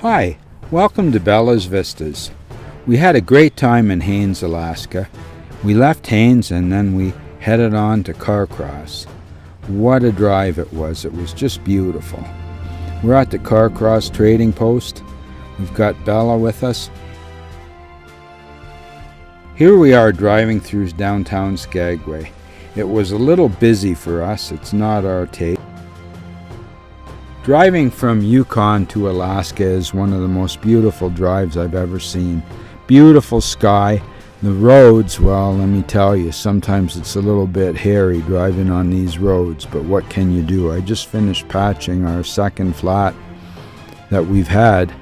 Hi, welcome to Bella's Vistas. We had a great time in Haines, Alaska. We left Haines and then we headed on to Carcross. What a drive it was just beautiful. We're at the Carcross trading post. We've got Bella with us. Here we are driving through downtown Skagway. It was a little busy for us, it's not our taste. Driving from Yukon to Alaska is one of the most beautiful drives I've ever seen. Beautiful sky. The roads, well, let me tell you, sometimes it's a little bit hairy driving on these roads, but what can you do? I just finished patching our second flat that we've had,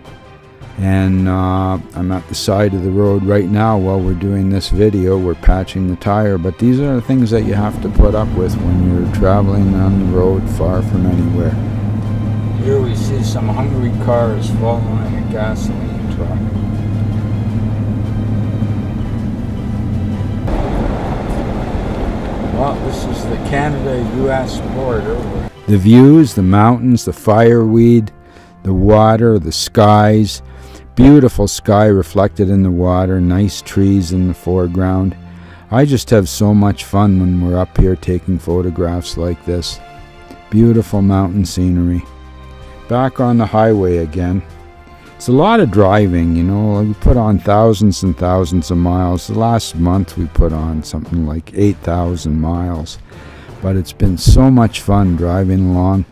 and I'm at the side of the road right now while we're doing this video. We're patching the tire, but these are the things that you have to put up with when you're traveling on the road far from anywhere. Here we see some hungry cars following a gasoline truck. Well, this is the Canada-US border. The views, the mountains, the fireweed, the water, the skies. Beautiful sky reflected in the water, nice trees in the foreground. I just have so much fun when we're up here taking photographs like this. Beautiful mountain scenery. Back on the highway again. It's a lot of driving, you know. We put on thousands and thousands of miles. The last month we put on something like 8,000 miles. But it's been so much fun driving along.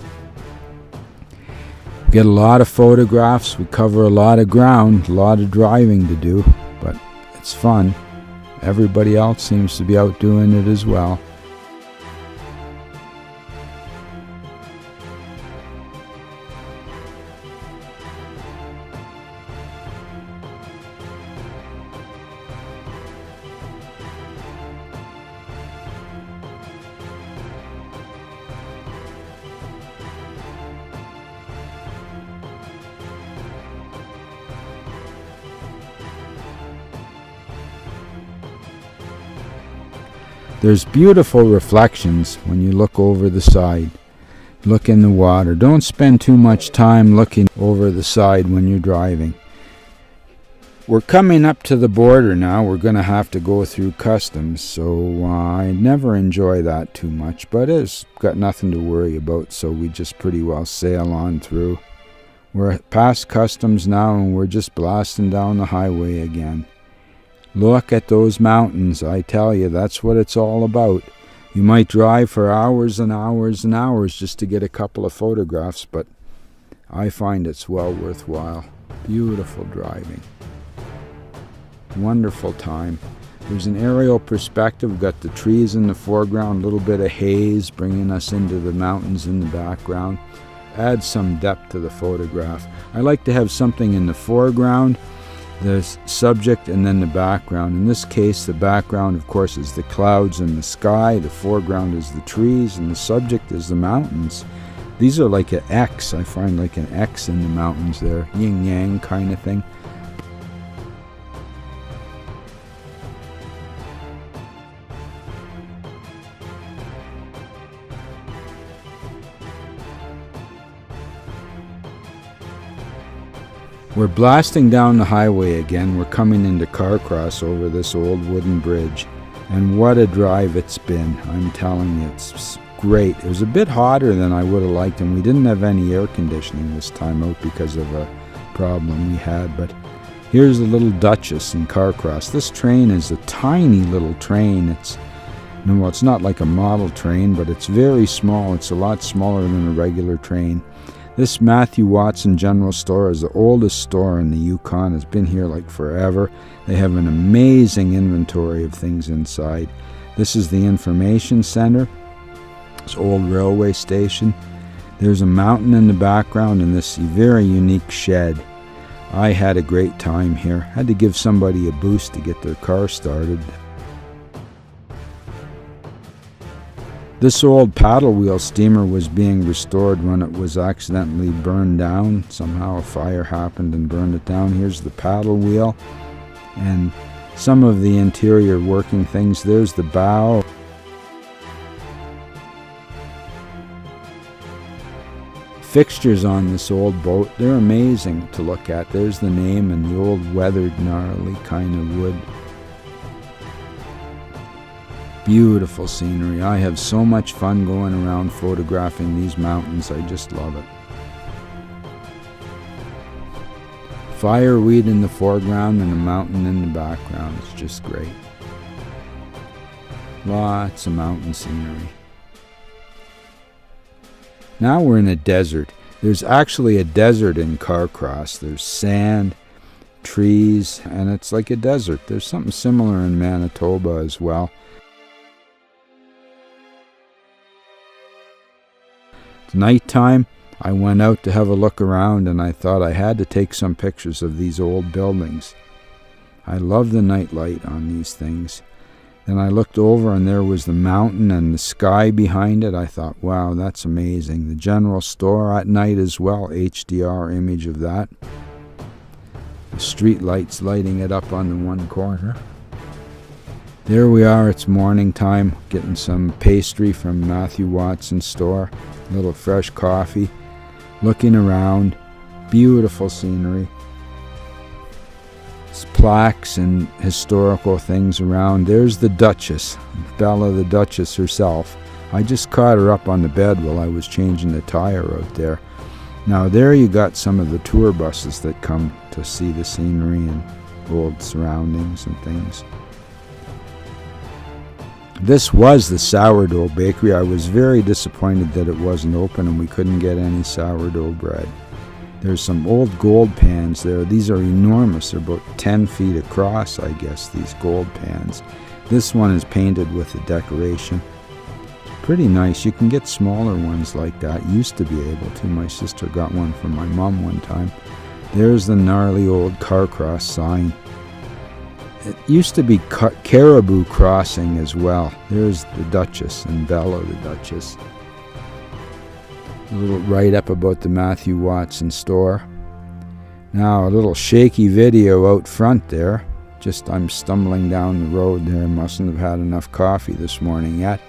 We get a lot of photographs. We cover a lot of ground, a lot of driving to do. But it's fun. Everybody else seems to be out doing it as well. There's beautiful reflections when you look over the side. Look in the water. Don't spend too much time looking over the side when you're driving. We're coming up to the border now. We're going to have to go through customs, so I never enjoy that too much, but it's got nothing to worry about, so we just pretty well sail on through. We're past customs now and we're just blasting down the highway again. Look at those mountains. I tell you, that's what it's all about. You might drive for hours and hours and hours just to get a couple of photographs, but I find it's well worthwhile. Beautiful driving. Wonderful time. There's an aerial perspective. We've got the trees in the foreground, a little bit of haze bringing us into the mountains in the background. Adds some depth to the photograph. I like to have something in the foreground, the subject, and then the background. In this case, the background, of course, is the clouds and the sky. The foreground is the trees, and the subject is the mountains. These are like an X. I find like an X in the mountains there. Yin-yang kind of thing. We're blasting down the highway again. We're coming into Carcross over this old wooden bridge. And what a drive it's been. I'm telling you, it's great. It was a bit hotter than I would have liked, and we didn't have any air conditioning this time out because of a problem we had. But here's the little Duchess in Carcross. This train is a tiny little train. It's not like a model train, but it's very small. It's a lot smaller than a regular train. This Matthew Watson General Store is the oldest store in the Yukon. It's been here like forever. They have an amazing inventory of things inside. This is the information center. This old railway station. There's a mountain in the background and this very unique shed. I had a great time here. Had to give somebody a boost to get their car started. This old paddle wheel steamer was being restored when it was accidentally burned down. Somehow a fire happened and burned it down. Here's the paddle wheel and some of the interior working things. There's the bow. fixtures on this old boat, they're amazing to look at. There's the name and the old weathered, gnarly kind of wood. Beautiful scenery. I have so much fun going around photographing these mountains. I just love it. Fireweed in the foreground and a mountain in the background. It's just great. Lots of mountain scenery. Now we're in a desert. There's actually a desert in Carcross. There's sand, trees, and it's like a desert. There's something similar in Manitoba as well. It's nighttime. I went out to have a look around, and I thought I had to take some pictures of these old buildings. I love the night light on these things. Then I looked over, and there was the mountain and the sky behind it. I thought, wow, that's amazing. The general store at night as well, HDR image of that. The street lights lighting it up on the one corner. There we are, it's morning time, getting some pastry from Matthew Watson's store. A little fresh coffee. Looking around, beautiful scenery. There's plaques and historical things around. There's the Duchess, Bella the Duchess herself. I just caught her up on the bed while I was changing the tire out there. Now there you got some of the tour buses that come to see the scenery and old surroundings and things. This was the sourdough bakery. I was very disappointed that it wasn't open and we couldn't get any sourdough bread. There's some old gold pans there. These are enormous. They're about 10 feet across, I guess, these gold pans. This one is painted with a decoration. Pretty nice. You can get smaller ones like that. Used to be able to. My sister got one from my mom one time. There's the gnarly old Carcross sign. It used to be Caribou Crossing as well. There's the Duchess and Bella the Duchess. A little write-up about the Matthew Watson store. Now a little shaky video out front there. Just I'm stumbling down the road there. Mustn't have had enough coffee this morning yet.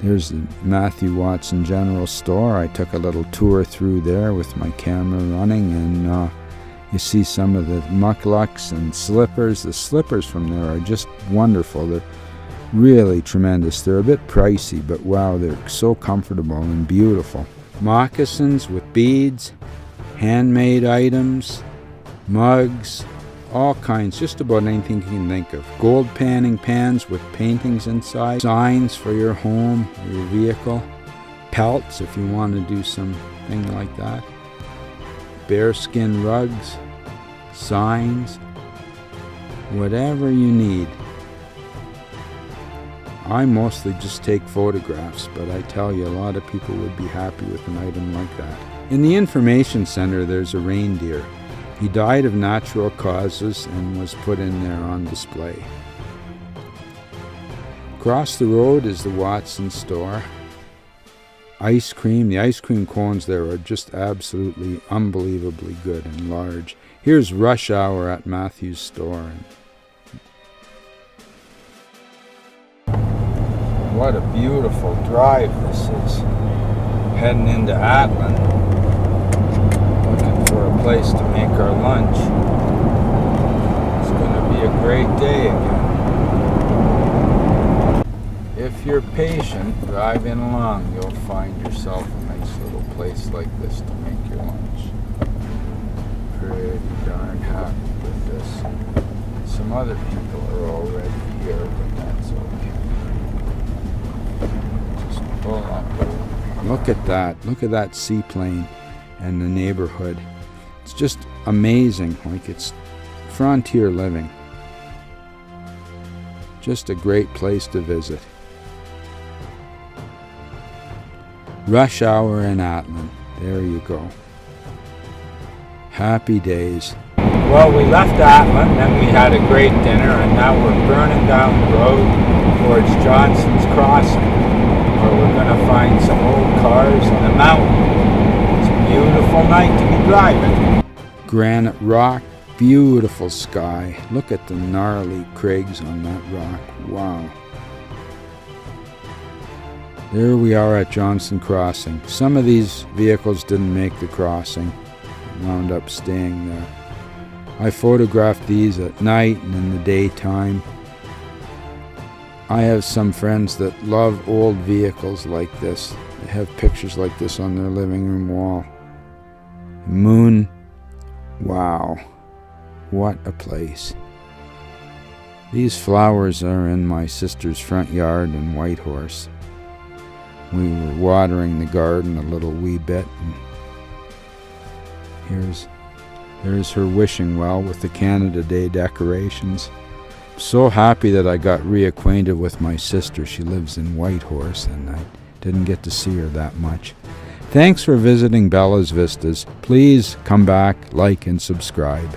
There's the Matthew Watson General Store. I took a little tour through there with my camera running, and you see some of the mucklucks and slippers. The slippers from there are just wonderful. They're really tremendous. They're a bit pricey, but wow, they're so comfortable and beautiful. Moccasins with beads, handmade items, mugs, all kinds, just about anything you can think of. Gold panning pans with paintings inside, signs for your home or your vehicle, pelts if you want to do something like that. Bearskin rugs, signs, whatever you need. I mostly just take photographs, but I tell you, a lot of people would be happy with an item like that. In the information center, there's a reindeer. He died of natural causes and was put in there on display. Across the road is the Watson store. Ice cream. The ice cream cones there are just absolutely unbelievably good and large. Here's rush hour at Matthew's store. What a beautiful drive this is. Heading into Atlin. Looking for a place to make our lunch. It's going to be a great day again. If you're patient, driving along, you'll find yourself a nice little place like this to make your lunch. Pretty darn happy with this. Some other people are already here, but that's okay. Just pull up. Look at that. Look at that seaplane and the neighborhood. It's just amazing. Like, it's frontier living. Just a great place to visit. Rush hour in Atlin. There you go. Happy days. Well, we left Atlin, then we had a great dinner, and now we're burning down the road towards Johnson's Crossing, where we're going to find some old cars and a mountain. It's a beautiful night to be driving. Granite rock, beautiful sky. Look at the gnarly crags on that rock. Wow. There we are at Johnson Crossing. Some of these vehicles didn't make the crossing, wound up staying there. I photographed these at night and in the daytime. I have some friends that love old vehicles like this. They have pictures like this on their living room wall. Moon, wow, what a place. These flowers are in my sister's front yard in Whitehorse. We were watering the garden a little wee bit, and there's her wishing well with the Canada Day decorations. So happy that I got reacquainted with my sister. She lives in Whitehorse, and I didn't get to see her that much. Thanks for visiting Bella's Vistas. Please come back, like, and subscribe.